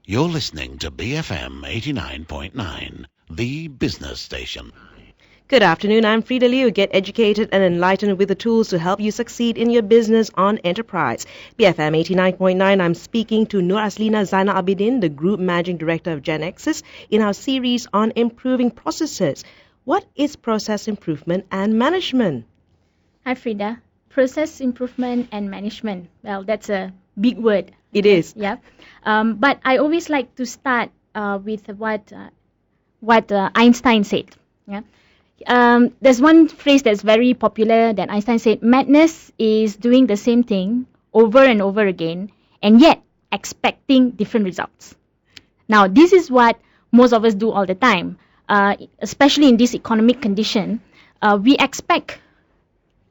You're listening to BFM 89.9, the business station. Good afternoon, I'm Frida Liu. Get educated and enlightened with the tools to help you succeed in your business on enterprise. BFM 89.9, I'm speaking to Nuraslina Zainal Abidin, the Group Managing Director of Genaxis, in our series on improving processes. What is process improvement and management? Hi Frida. Process improvement and management. Well, that's a big word. It is. Yeah. But I always like to start with what Einstein said. Yeah. There's one phrase that's very popular that Einstein said: madness is doing the same thing over and over again and yet expecting different results. Now, this is what most of us do all the time, especially in this economic condition. We expect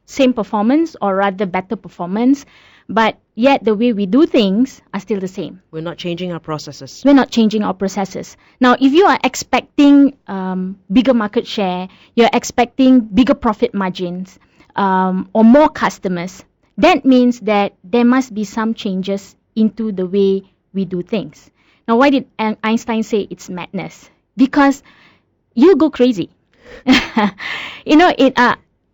same performance, or rather better performance, but yet the way we do things are still the same. We're not changing our processes. We're not changing our processes. Now, if you are expecting bigger market share, you're expecting bigger profit margins, or more customers, that means that there must be some changes into the way we do things. Now, why did Einstein say it's madness? Because you go crazy.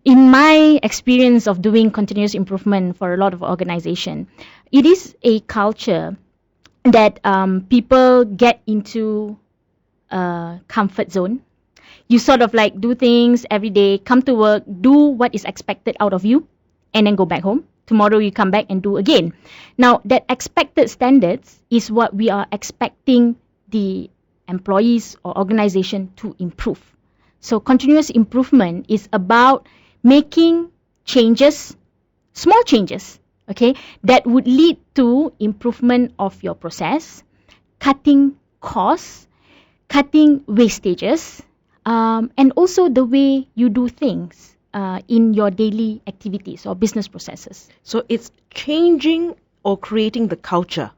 In my experience of doing continuous improvement for a lot of organizations, it is a culture that people get into a comfort zone. You sort of like do things every day, come to work, do what is expected out of you, and then go back home. Tomorrow you come back and do again. Now, that expected standards is what we are expecting the employees or organization to improve. So continuous improvement is about making changes, small changes, okay, that would lead to improvement of your process, cutting costs, cutting wastages, and also the way you do things in your daily activities or business processes. So it's changing or creating the culture.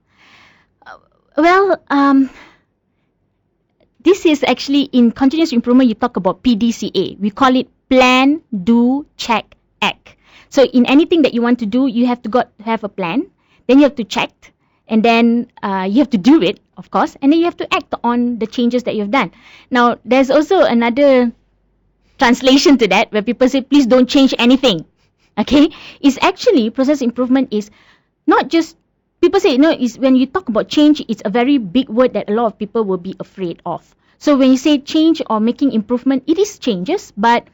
This is actually in continuous improvement, you talk about PDCA. We call it plan, do, check, act. So in anything that you want to do, you have to have a plan, then you have to check, and then you have to do it, of course, and then you have to act on the changes that you've done. Now, there's also another translation to that where people say, please don't change anything. Okay? It's actually, process improvement is not just, people say, it's when you talk about change, it's a very big word that a lot of people will be afraid of. So when you say change or making improvement, it is changes, but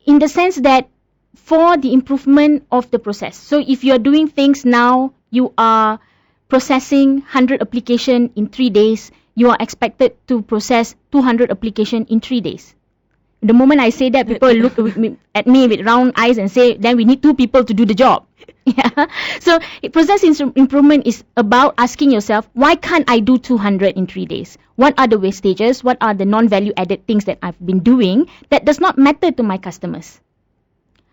in the sense that for the improvement of the process. So if you're doing things now, you are processing 100 application in 3 days, you are expected to process 200 application in 3 days. The moment I say that, people look at me with round eyes and say, then we need 2 people to do the job. Yeah. So process improvement is about asking yourself, why can't I do 200 in 3 days? What are the wastages? What are the non-value added things that I've been doing that does not matter to my customers?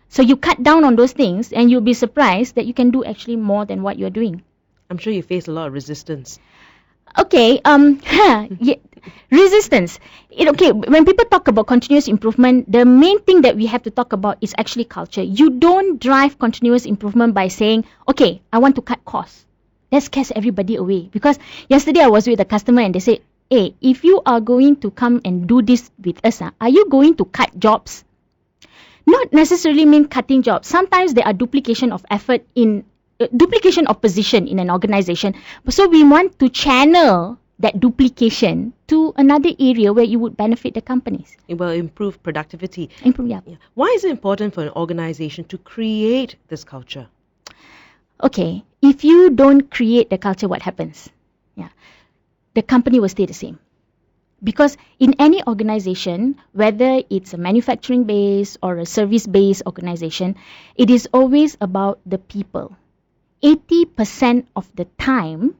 So you cut down on those things and you'll be surprised that you can do actually more than what you're doing. I'm sure you face a lot of resistance. Okay, resistance. When people talk about continuous improvement, the main thing that we have to talk about is actually culture. You don't drive continuous improvement by saying, okay, I want to cut costs. That scares everybody away. Because yesterday I was with a customer and they said, hey, if you are going to come and do this with us, are you going to cut jobs? Not necessarily mean cutting jobs. Sometimes there are duplication of effort duplication of position in an organization. So we want to channel that duplication to another area where you would benefit the companies. It will improve productivity. Yeah. Why is it important for an organization to create this culture? Okay, if you don't create the culture, what happens? Yeah, the company will stay the same. Because in any organization, whether it's a manufacturing-based or a service-based organization, it is always about the people. 80% of the time,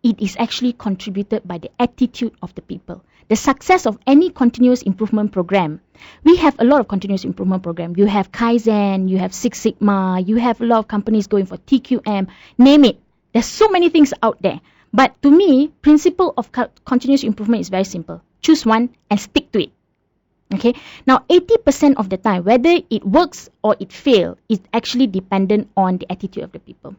it is actually contributed by the attitude of the people. The success of any continuous improvement program, we have a lot of continuous improvement program. You have Kaizen, you have Six Sigma, you have a lot of companies going for TQM, name it. There's so many things out there. But to me, principle of continuous improvement is very simple. Choose one and stick to it. Okay. Now, 80% of the time, whether it works or it fails, is actually dependent on the attitude of the people.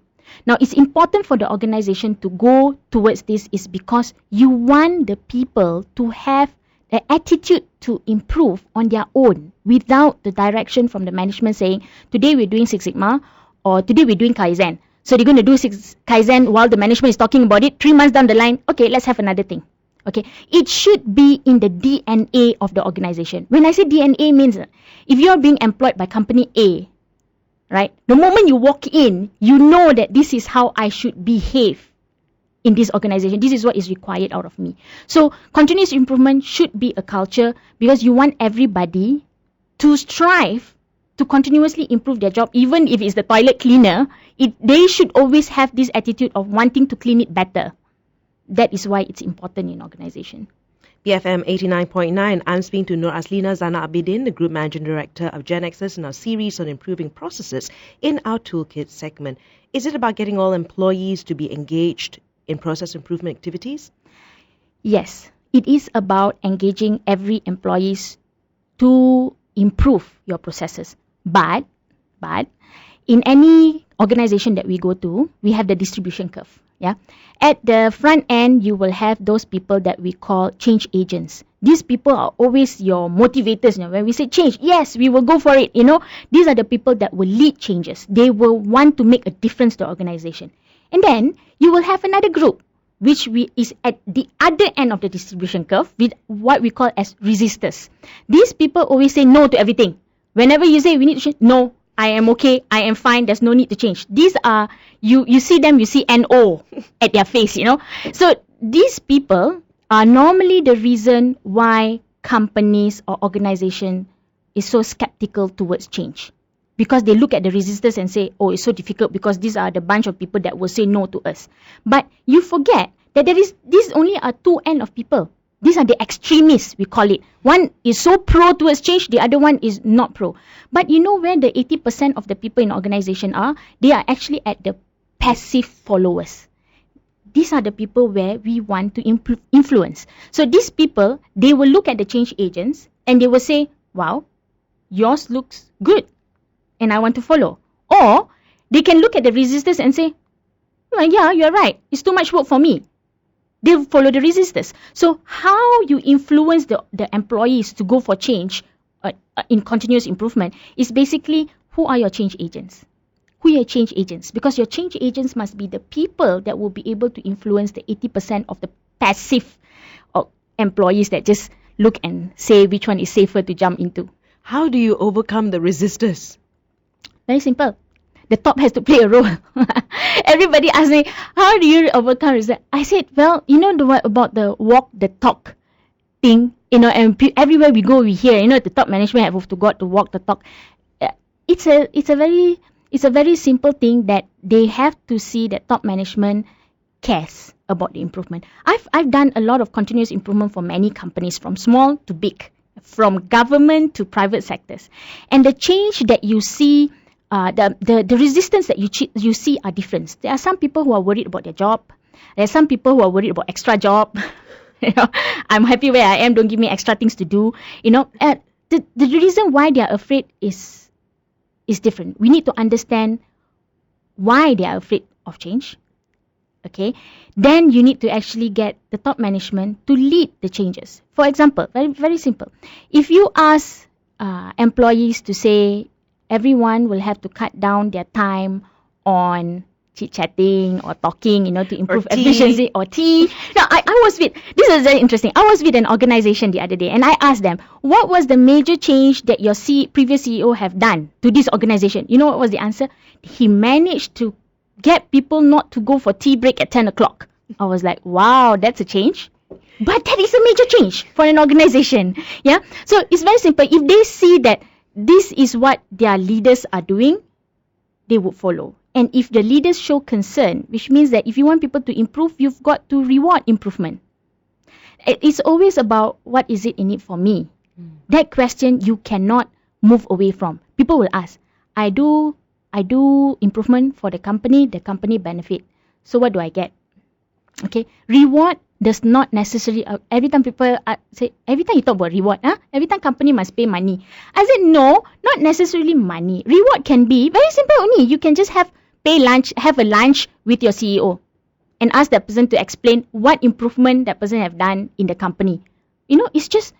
Now, it's important for the organization to go towards this is because you want the people to have the attitude to improve on their own without the direction from the management saying, today we're doing Six Sigma or today we're doing Kaizen. So they're going to do Kaizen while the management is talking about it. 3 months down the line, okay, let's have another thing. Okay, it should be in the DNA of the organization. When I say DNA means, if you're being employed by company A, right, the moment you walk in, you know that this is how I should behave in this organization. This is what is required out of me. So continuous improvement should be a culture because you want everybody to strive to continuously improve their job. Even if it's the toilet cleaner, they should always have this attitude of wanting to clean it better. That is why it's important in organization. BFM 89.9, I'm speaking to Nuraslina Zainal Abidin, the Group Managing Director of Genaxis, in our series on improving processes in our Toolkit segment. Is it about getting all employees to be engaged in process improvement activities? Yes, it is about engaging every employee to improve your processes. But in any organization that we go to, we have the distribution curve. Yeah, at the front end, you will have those people that we call change agents. These people are always your motivators. When we say change, yes, we will go for it. These are the people that will lead changes. They will want to make a difference to the organization. And then you will have another group, which is at the other end of the distribution curve with what we call as resistors. These people always say no to everything. Whenever you say we need to change, no, I am okay, I am fine, there's no need to change. These are, you see them, you see NO at their face, So these people are normally the reason why companies or organization is so skeptical towards change. Because they look at the resistors and say, oh, it's so difficult because these are the bunch of people that will say no to us. But you forget that these only are two ends of people. These are the extremists, we call it. One is so pro towards change, the other one is not pro. But you know where the 80% of the people in organization are? They are actually at the passive followers. These are the people where we want to influence. So these people, they will look at the change agents and they will say, wow, yours looks good and I want to follow. Or they can look at the resistors and say, well, yeah, you're right. It's too much work for me. They follow the resistors. So how you influence the employees to go for change in continuous improvement is basically, who are your change agents? Who are your change agents? Because your change agents must be the people that will be able to influence the 80% of the passive employees that just look and say which one is safer to jump into. How do you overcome the resistors? Very simple. The top has to play a role. Everybody asks me, how do you overcome resistance? I said, well, about the walk the talk thing, and everywhere we go we hear, the top management have to go to walk the talk. It's a very simple thing that they have to see that top management cares about the improvement. I've done a lot of continuous improvement for many companies, from small to big, from government to private sectors. And the change that you see, the resistance that you see are different. There are some people who are worried about their job. There are some people who are worried about extra job. I'm happy where I am, don't give me extra things to do. The reason why they are afraid is different. We need to understand why they are afraid of change. Okay, then you need to actually get the top management to lead the changes. For example, very, very simple. If you ask employees to say everyone will have to cut down their time on chit-chatting or talking, to improve efficiency, or tea. Now, I was this is very interesting. I was with an organization the other day and I asked them, what was the major change that your previous CEO have done to this organization? You know what was the answer? He managed to get people not to go for tea break at 10 o'clock. I was like, wow, that's a change. But that is a major change for an organization. Yeah. So it's very simple. If they see that this is what their leaders are doing, they would follow. And if the leaders show concern, which means that if you want people to improve, you've got to reward improvement. It's always about, what is it in it for me? That question you cannot move away from. People will ask, I do improvement for the company benefit. So what do I get? Okay, reward does not necessarily, every time people say, every time you talk about reward, every time company must pay money. I said, no, not necessarily money. Reward can be very simple only. You can just have have a lunch with your CEO and ask that person to explain what improvement that person have done in the company. It's just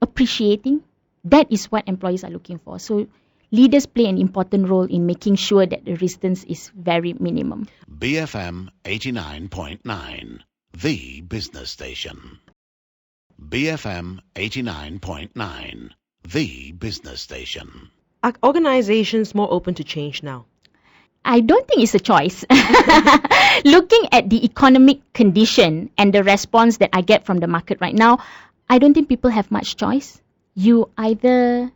appreciating. That is what employees are looking for. So leaders play an important role in making sure that the resistance is very minimum. BFM 89.9, the business station. BFM 89.9, the business station. Are organizations more open to change now? I don't think it's a choice. Looking at the economic condition and the response that I get from the market right now, I don't think people have much choice. You either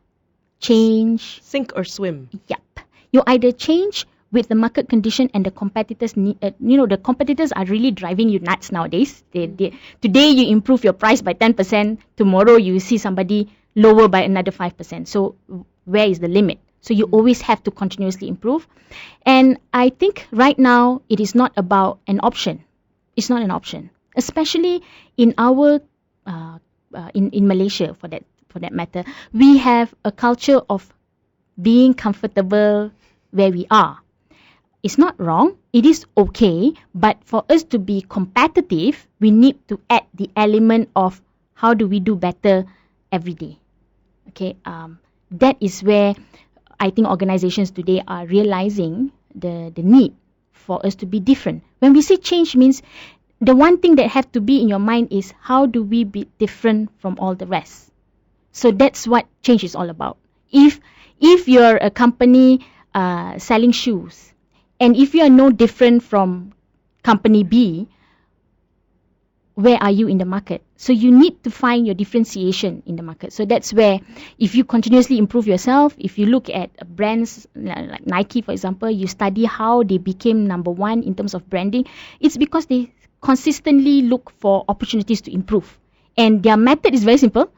change... Sink or swim. Yep. You either change with the market condition and the competitors. The competitors are really driving you nuts nowadays. Today you improve your price by 10%. Tomorrow you see somebody lower by another 5%. So where is the limit? So you always have to continuously improve. And I think right now it is not about an option. It's not an option. Especially in our in Malaysia for that matter, we have a culture of being comfortable where we are. It's not wrong. It is okay. But for us to be competitive, we need to add the element of how do we do better every day. Okay. That is where I think organizations today are realizing the need for us to be different. When we say change means the one thing that have to be in your mind is how do we be different from all the rest. So that's what change is all about. If you're a company selling shoes, and if you are no different from company B, where are you in the market? So you need to find your differentiation in the market. So that's where if you continuously improve yourself, if you look at brands like Nike, for example, you study how they became number one in terms of branding, it's because they consistently look for opportunities to improve. And their method is very simple.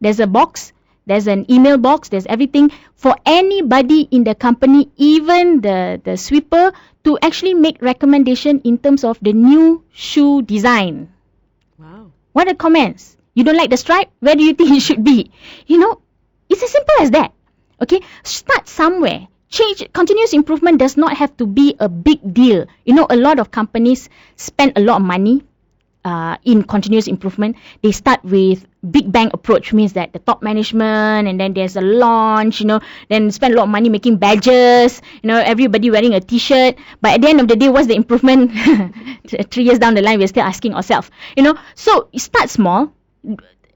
There's a box, there's an email box, there's everything for anybody in the company, even the sweeper, to actually make recommendation in terms of the new shoe design. Wow. What are comments? You don't like the stripe? Where do you think it should be? It's as simple as that. Okay? Start somewhere. Change, continuous improvement does not have to be a big deal. A lot of companies spend a lot of money in continuous improvement. They start with big bang approach, means that the top management, and then there's a launch, then spend a lot of money making badges, everybody wearing a t-shirt. But at the end of the day, what's the improvement? 3 years down the line, we're still asking ourselves. So start small.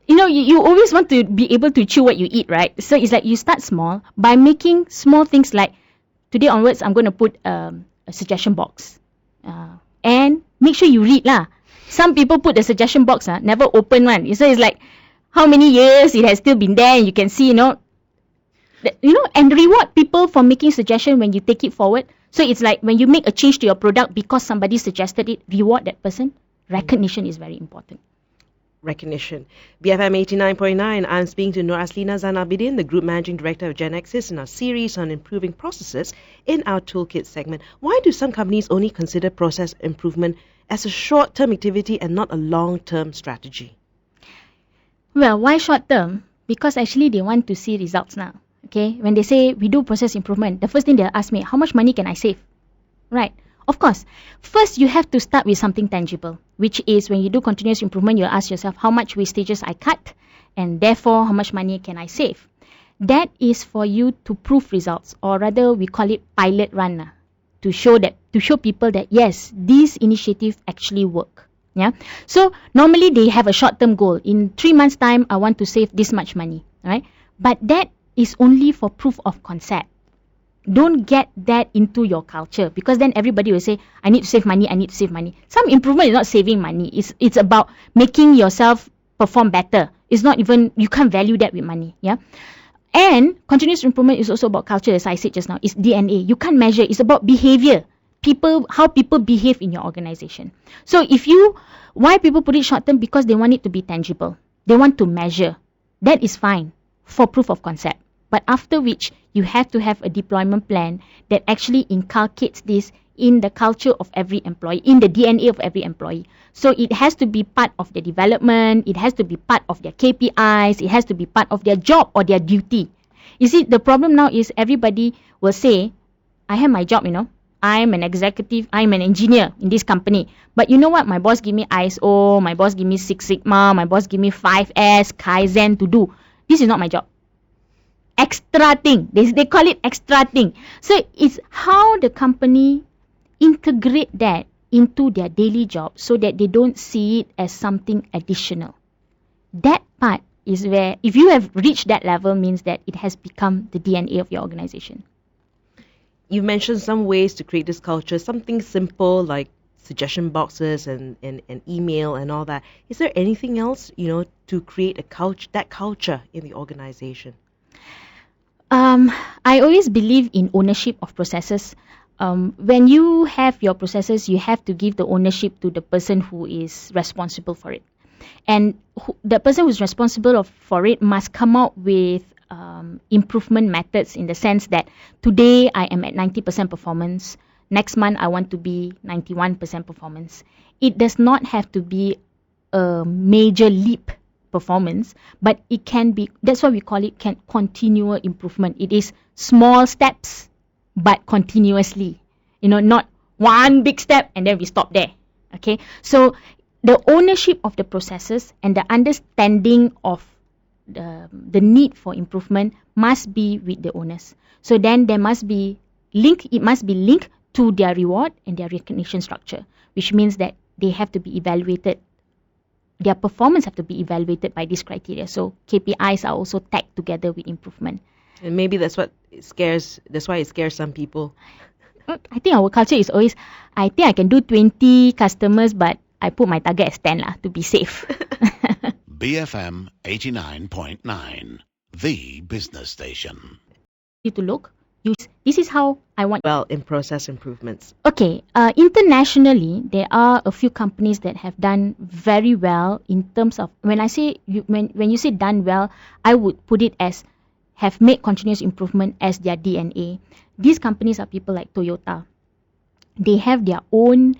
You always want to be able to chew what you eat, right? So it's like you start small by making small things like, today onwards, I'm going to put a suggestion box. And make sure you read lah. Some people put the suggestion box, never open one. So it's like, how many years it has still been there, and you can see, and reward people for making suggestion when you take it forward. So it's like when you make a change to your product because somebody suggested it, reward that person. Recognition is very important. Recognition. BFM 89.9, I'm speaking to Nuraslina, Zainal, Abidin, the Group Managing Director of Genaxis, in our series on improving processes in our Toolkit segment. Why do some companies only consider process improvement as a short-term activity and not a long-term strategy? Well, why short-term? Because actually they want to see results now. Okay, when they say we do process improvement, the first thing they'll ask me, how much money can I save? Right. Of course, first you have to start with something tangible, which is when you do continuous improvement, you'll ask yourself how much wastages I cut, and therefore how much money can I save. That is for you to prove results, or rather we call it pilot run, to show people that yes, these initiatives actually work. Yeah. So normally they have a short-term goal. In 3 months' time, I want to save this much money. Right? But that is only for proof of concept. Don't get that into your culture, because then everybody will say, I need to save money, I need to save money. Some improvement is not saving money. It's about making yourself perform better. It's not even, you can't value that with money. Yeah. And continuous improvement is also about culture, as I said just now. It's DNA. You can't measure. It's about behavior. How people behave in your organization. So why people put it short term? Because they want it to be tangible. They want to measure. That is fine for proof of concept. But after which, you have to have a deployment plan that actually inculcates this in the culture of every employee, in the DNA of every employee. So it has to be part of their development, it has to be part of their KPIs, it has to be part of their job or their duty. You see, the problem now is everybody will say, I have my job, I'm an executive, I'm an engineer in this company. But you know what? My boss give me ISO, my boss give me Six Sigma, my boss give me 5S, Kaizen to do. This is not my job. Extra thing. They call it extra thing. So it's how the company integrate that into their daily job so that they don't see it as something additional. That part is where, if you have reached that level, means that it has become the DNA of your organization. You mentioned some ways to create this culture, something simple like suggestion boxes and email and all that. Is there anything else, to create that culture in the organization? I always believe in ownership of processes. When you have your processes, you have to give the ownership to the person who is responsible for it. And the person who's responsible for it must come out with improvement methods, in the sense that today I am at 90% performance, next month I want to be 91% performance. It does not have to be a major leap performance, but it can be, that's why we call it continual improvement. It is small steps but continuously, not one big step and then we stop there. Okay, so the ownership of the processes and the understanding of the need for improvement must be with the owners. So then it must be linked to their reward and their recognition structure, which means that they have to be evaluated. Their performance have to be evaluated by this criteria. So KPIs are also tagged together with improvement. And maybe that's why it scares some people. I think our culture is always, I think I can do 20 customers, but I put my target as 10 to be safe. BFM 89.9, the business station. You to look, this is how I want. Well, in process improvements. Okay, internationally, there are a few companies that have done very well in terms of, when you say done well, I would put it as have made continuous improvement as their DNA. These companies are people like Toyota. They have their own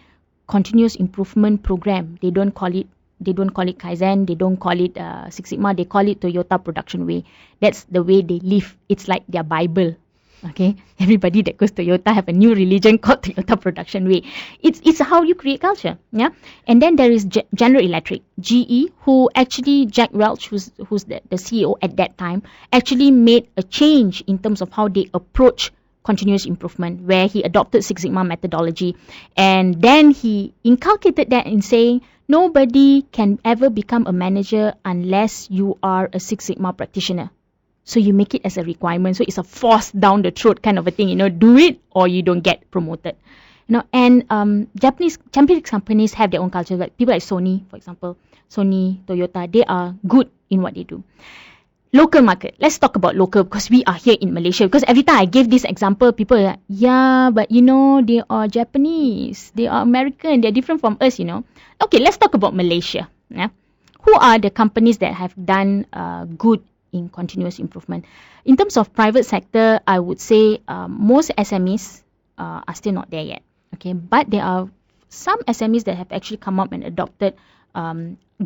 continuous improvement program. They don't call it Kaizen, they don't call it Six Sigma, they call it Toyota Production Way. That's the way they live. It's like their Bible. Okay, everybody that goes to Toyota have a new religion called Toyota Production Way. It's how you create culture. Yeah, and then there is General Electric, GE, who actually Jack Welch, who's the CEO at that time, actually made a change in terms of how they approach continuous improvement, where he adopted Six Sigma methodology, and then he inculcated that in saying nobody can ever become a manager unless you are a Six Sigma practitioner. So you make it as a requirement. So it's a force down the throat kind of a thing, do it or you don't get promoted. And Japanese companies have their own culture. Like people like Sony, for example, Sony, Toyota, they are good in what they do. Local market. Let's talk about local, because we are here in Malaysia. Because every time I give this example, people are like, yeah, but they are Japanese, they are American, they're different from us, Okay, let's talk about Malaysia. Yeah? Who are the companies that have done good in continuous improvement? In terms of private sector, I would say most SMEs are still not there yet. Okay, but there are some SMEs that have actually come up and adopted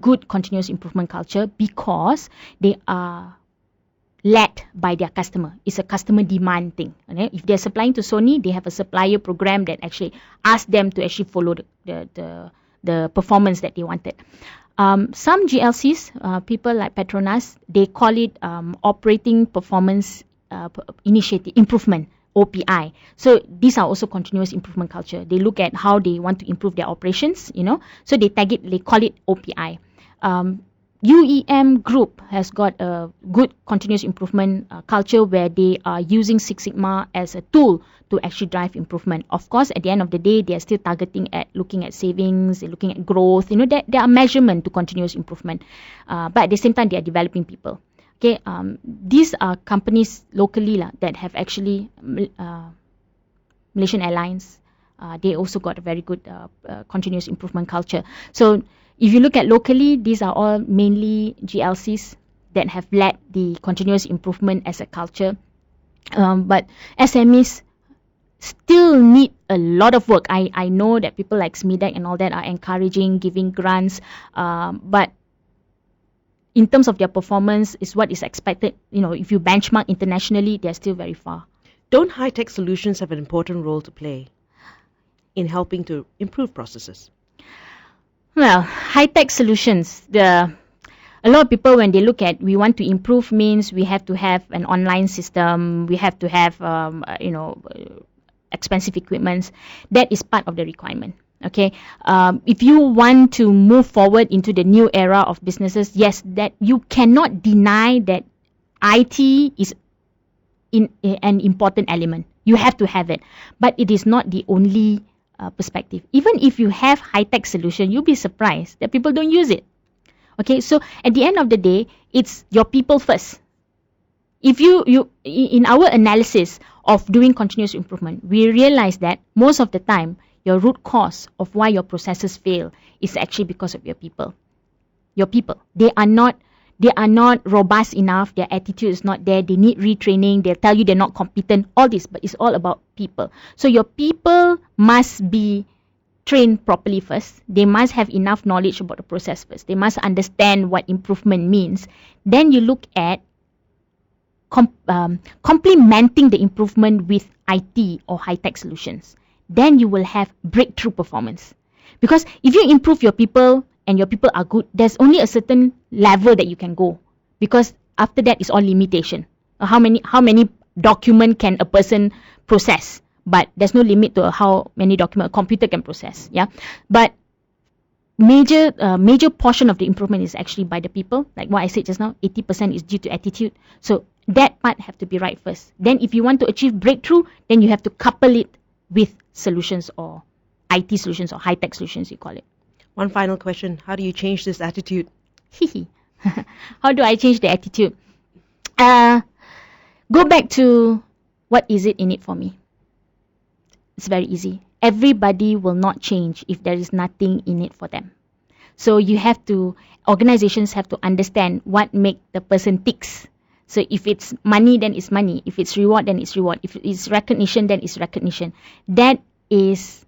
good continuous improvement culture because they are led by their customer. It's a customer demand thing. Okay? If they're supplying to Sony, they have a supplier program that actually asks them to actually follow the performance that they wanted. Some GLCs, people like Petronas, they call it operating performance initiative improvement, OPI. So these are also continuous improvement culture. They look at how they want to improve their operations, so they tag it, they call it OPI. UEM Group has got a good continuous improvement culture where they are using Six Sigma as a tool to actually drive improvement. Of course, at the end of the day, they are still looking at savings, they're looking at growth. There are measurement to continuous improvement. But at the same time, they are developing people. Okay, these are companies locally that have actually Malaysian Airlines. They also got a very good continuous improvement culture. So if you look at locally, these are all mainly GLCs that have led the continuous improvement as a culture. But SMEs still need a lot of work. I know that people like SMEDEC and all that are encouraging, giving grants, but in terms of their performance is what is expected. If you benchmark internationally, they're still very far. Don't high-tech solutions have an important role to play? in helping to improve processes? Well, high-tech solutions. A lot of people, when they look at, we want to improve, means we have to have an online system, we have to have, expensive equipments. That is part of the requirement. Okay, if you want to move forward into the new era of businesses, yes, that you cannot deny that IT is an important element. You have to have it, but it is not the only perspective. Even if you have high-tech solution, you'll be surprised that people don't use it. Okay, so at the end of the day, it's your people first. If you in our analysis of doing continuous improvement, we realize that most of the time, your root cause of why your processes fail is actually because of your people. Your people, they are not robust enough. Their attitude is not there. They need retraining. They'll tell you they're not competent. All this, but it's all about people. So your people must be trained properly first. They must have enough knowledge about the process first. They must understand what improvement means. Then you look at complementing the improvement with IT or high-tech solutions. Then you will have breakthrough performance. Because if you improve your people and your people are good, there's only a certain level that you can go. Because after that, it's all limitation. How many document can a person process? But there's no limit to how many document a computer can process. Yeah, but major portion of the improvement is actually by the people. Like what I said just now, 80% is due to attitude. So that part have to be right first. Then if you want to achieve breakthrough, then you have to couple it with solutions or IT solutions or high-tech solutions, you call it. One final question. How do you change this attitude? How do I change the attitude? Go back to what is it in it for me? It's very easy. Everybody will not change if there is nothing in it for them. So organizations have to understand what make the person ticks. So if it's money, then it's money. If it's reward, then it's reward. If it's recognition, then it's recognition. That is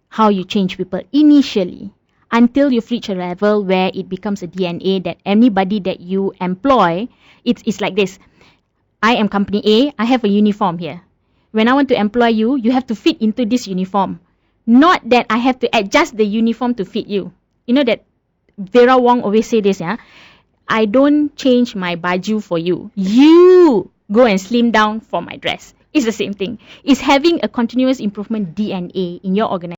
how you change people initially, until you've reached a level where it becomes a DNA that anybody that you employ, it's like this. I am company A, I have a uniform here. When I want to employ you, you have to fit into this uniform. Not that I have to adjust the uniform to fit you. You know that Vera Wong always say this, yeah? I don't change my baju for you. You go and slim down for my dress. It's the same thing. It's having a continuous improvement DNA in your organization.